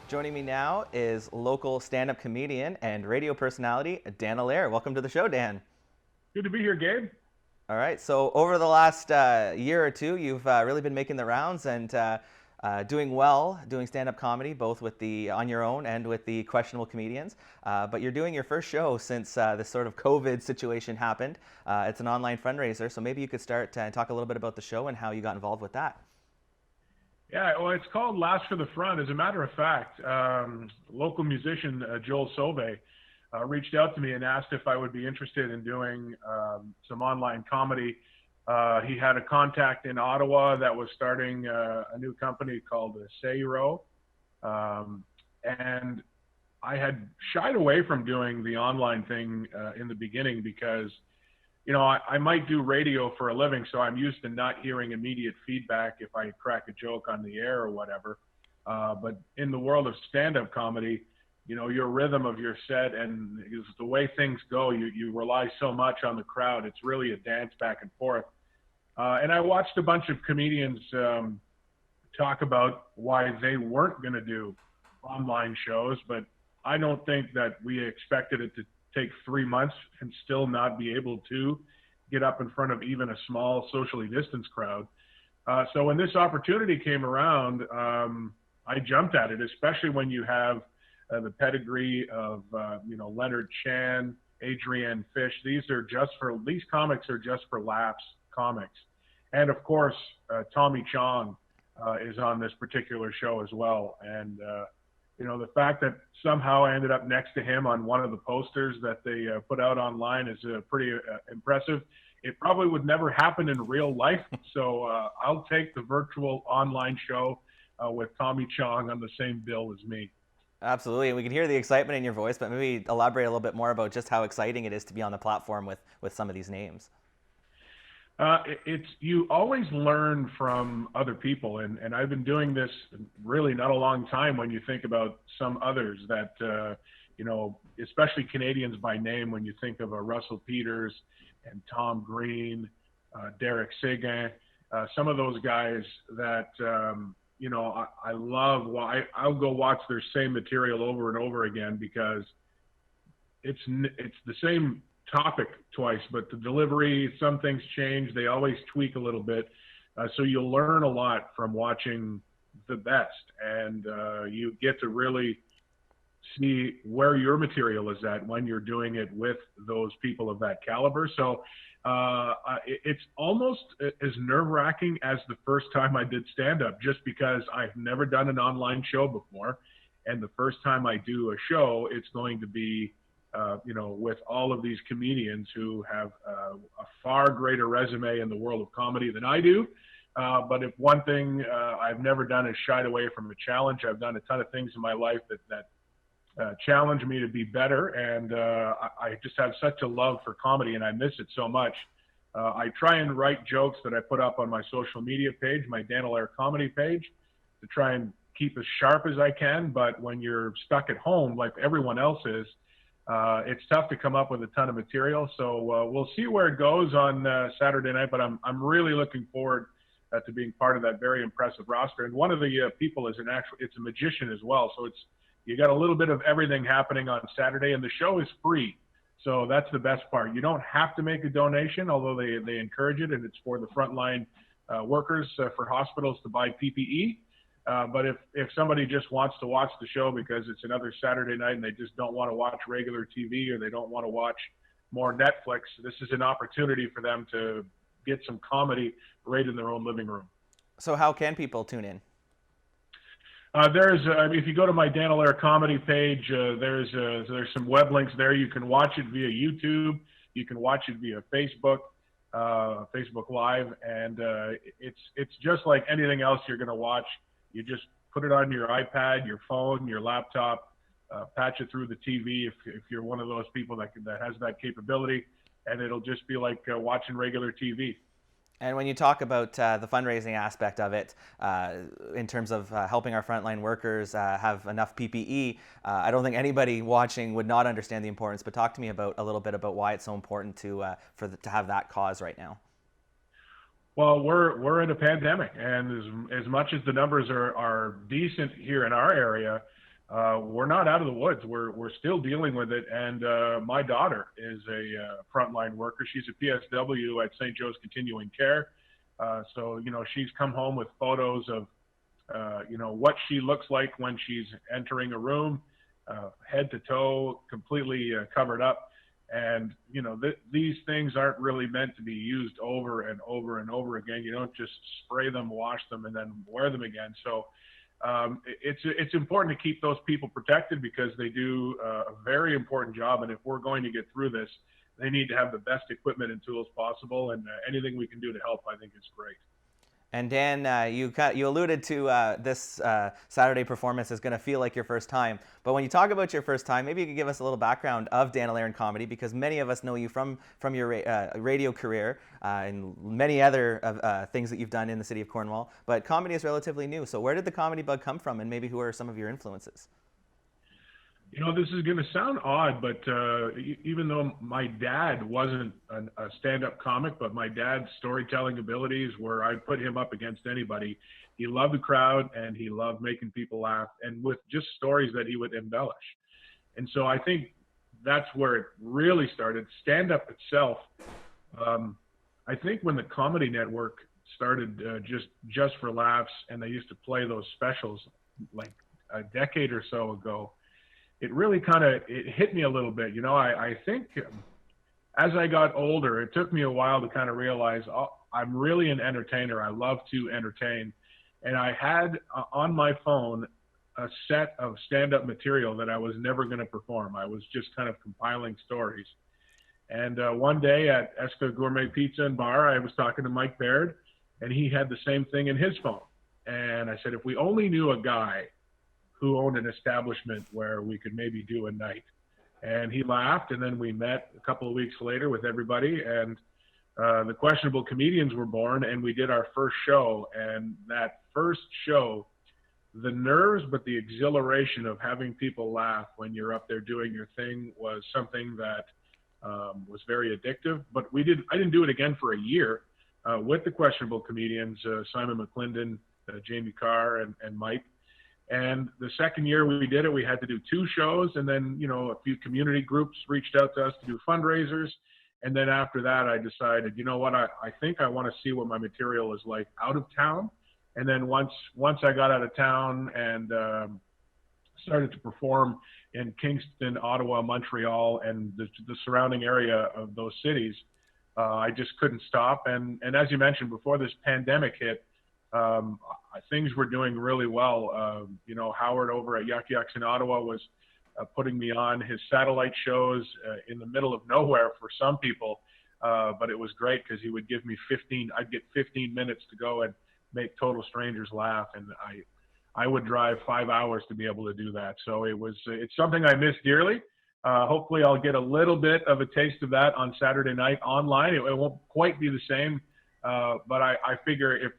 Joining me now is local stand-up comedian and radio personality Dan Allaire. Welcome to the show, Dan. Good to be here, Gabe. All right. So over the last year or two, you've really been making the rounds and doing well, doing stand-up comedy, both with the On Your Own and with the Questionable Comedians. But you're doing your first show since this sort of COVID situation happened. It's an online fundraiser, so maybe you could start and talk a little bit about the show and how you got involved with that. Yeah, well, it's called Last for the Front. As a matter of fact, local musician Joel Sauve reached out to me and asked if I would be interested in doing some online comedy. He had a contact in Ottawa that was starting a new company called Sayro. And I had shied away from doing the online thing in the beginning because I might do radio for a living, so I'm used to not hearing immediate feedback if I crack a joke on the air or whatever. But in the world of stand-up comedy, your rhythm of your set and the way things go, you rely so much on the crowd. It's really a dance back and forth. And I watched a bunch of comedians talk about why they weren't going to do online shows, but I don't think that we expected it to take 3 months and still not be able to get up in front of even a small socially distanced crowd. So when this opportunity came around, I jumped at it, especially when you have the pedigree of, Leonard Chan, Adrienne Fish. These comics are just for laughs comics. And of course, Tommy Chong is on this particular show as well. And, the fact that somehow I ended up next to him on one of the posters that they put out online is pretty impressive. It probably would never happen in real life. So I'll take the virtual online show with Tommy Chong on the same bill as me. Absolutely. And we can hear the excitement in your voice, but maybe elaborate a little bit more about just how exciting it is to be on the platform with some of these names. You always learn from other people, and I've been doing this really not a long time when you think about some others that especially Canadians by name. When you think of Russell Peters and Tom Green, Derek Seguin, some of those guys that I love. Well, I'll go watch their same material over and over again because it's the same topic twice, but the delivery, some things change. They always tweak a little bit. So you'll learn a lot from watching the best, and you get to really see where your material is at when you're doing it with those people of that caliber. So it's almost as nerve-wracking as the first time I did stand-up, just because I've never done an online show before. And the first time I do a show, it's going to be with all of these comedians who have a far greater resume in the world of comedy than I do. But if one thing I've never done is shied away from a challenge. I've done a ton of things in my life that challenge me to be better. And I just have such a love for comedy, and I miss it so much. I try and write jokes that I put up on my social media page, my Dan Allaire Comedy page, to try and keep as sharp as I can. But when you're stuck at home, like everyone else is, it's tough to come up with a ton of material. So we'll see where it goes on Saturday night, but I'm really looking forward to being part of that very impressive roster. And one of the people is it's a magician as well. So you got a little bit of everything happening on Saturday, and the show is free. So that's the best part. You don't have to make a donation, although they encourage it, and it's for the frontline workers for hospitals to buy PPE. But if somebody just wants to watch the show because it's another Saturday night and they just don't want to watch regular TV, or they don't want to watch more Netflix, this is an opportunity for them to get some comedy right in their own living room. So how can people tune in? If you go to my Dan Allaire Comedy page, there's some web links there. You can watch it via YouTube. You can watch it via Facebook Live, and it's just like anything else you're going to watch. You just put it on your iPad, your phone, your laptop, patch it through the TV if you're one of those people that has that capability, and it'll just be like watching regular TV. And when you talk about the fundraising aspect of it, in terms of helping our frontline workers have enough PPE, I don't think anybody watching would not understand the importance. But talk to me about a little bit about why it's so important to have that cause right now. Well, we're in a pandemic, and as much as the numbers are decent here in our area, we're not out of the woods. We're still dealing with it. And my daughter is a frontline worker. She's a PSW at St. Joe's Continuing Care. So, she's come home with photos of, what she looks like when she's entering a room, head to toe, completely covered up. And, these things aren't really meant to be used over and over and over again. You don't just spray them, wash them, and then wear them again. So it's important to keep those people protected because they do a very important job. And if we're going to get through this, they need to have the best equipment and tools possible. And anything we can do to help, I think is great. And Dan, you alluded to this Saturday performance is going to feel like your first time. But when you talk about your first time, maybe you could give us a little background of Dan Allaire Comedy, because many of us know you from your radio career and many other things that you've done in the city of Cornwall. But comedy is relatively new. So where did the comedy bug come from, and maybe who are some of your influences? This is going to sound odd, but even though my dad wasn't a stand-up comic, but my dad's storytelling abilities were, I'd put him up against anybody. He loved the crowd and he loved making people laugh, and with just stories that he would embellish. And so I think that's where it really started. Stand-up itself, I think when the Comedy Network started just for laughs, and they used to play those specials like a decade or so ago, it really it hit me a little bit. I think as I got older, it took me a while to kind of realize, I'm really an entertainer. I love to entertain. And I had on my phone a set of stand-up material that I was never going to perform. I was just kind of compiling stories. And one day at Esca Gourmet Pizza and Bar, I was talking to Mike Baird, and he had the same thing in his phone. And I said, if we only knew a guy who owned an establishment where we could maybe do a night. And he laughed, and then we met a couple of weeks later with everybody, and the Questionable Comedians were born, and we did our first show. And that first show, the nerves, but the exhilaration of having people laugh when you're up there doing your thing was something that was very addictive. But I didn't do it again for a year with the Questionable Comedians, Simon McClendon, Jamie Carr, and Mike. And the second year we did it, we had to do 2 shows, and then, a few community groups reached out to us to do fundraisers. And then after that, I decided, you know what, I think I want to see what my material is like out of town. And then once I got out of town and started to perform in Kingston, Ottawa, Montreal, and the surrounding area of those cities, I just couldn't stop. And as you mentioned, before this pandemic hit, things were doing really well. Howard over at Yuck Yucks in Ottawa was putting me on his satellite shows in the middle of nowhere for some people. But it was great because he would give me I'd get 15 minutes to go and make total strangers laugh. And I would drive 5 hours to be able to do that. So it's something I miss dearly. Hopefully I'll get a little bit of a taste of that on Saturday night online. It won't quite be the same. But I figure if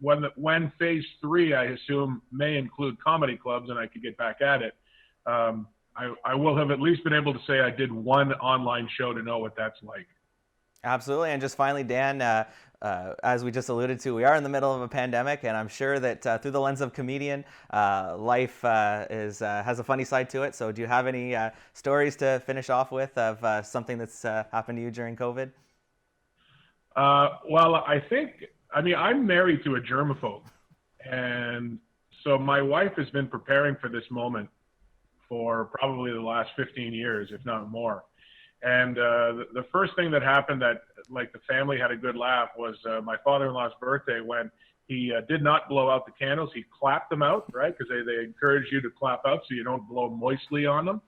when phase 3, I assume, may include comedy clubs and I could get back at it, I will have at least been able to say I did one online show to know what that's like. Absolutely. And just finally, Dan, as we just alluded to, we are in the middle of a pandemic, and I'm sure that through the lens of comedian, life has a funny side to it. So do you have any stories to finish off with of something that's happened to you during COVID? Well, I'm married to a germaphobe, and so my wife has been preparing for this moment for probably the last 15 years, if not more. And the first thing that happened that, like, the family had a good laugh was my father-in-law's birthday, when he did not blow out the candles. He clapped them out, right? Because they encourage you to clap out so you don't blow moistly on them.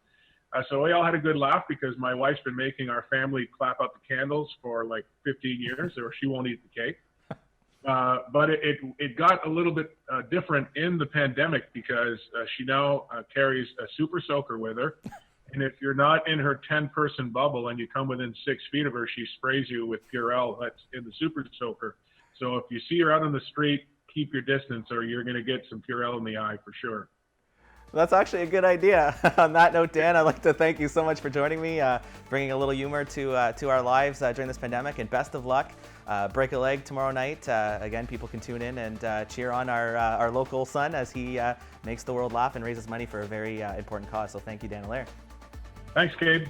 So we all had a good laugh because my wife's been making our family clap out the candles for like 15 years, or she won't eat the cake. But it got a little bit different in the pandemic because she now carries a super soaker with her. And if you're not in her 10-person bubble and you come within 6 feet of her, she sprays you with Purell that's in the super soaker. So if you see her out on the street, keep your distance or you're going to get some Purell in the eye for sure. That's actually a good idea. On that note, Dan, I'd like to thank you so much for joining me, bringing a little humor to our lives during this pandemic, and best of luck. Break a leg tomorrow night. Again, people can tune in and cheer on our local son as he makes the world laugh and raises money for a very important cause. So thank you, Dan Allaire. Thanks, Gabe.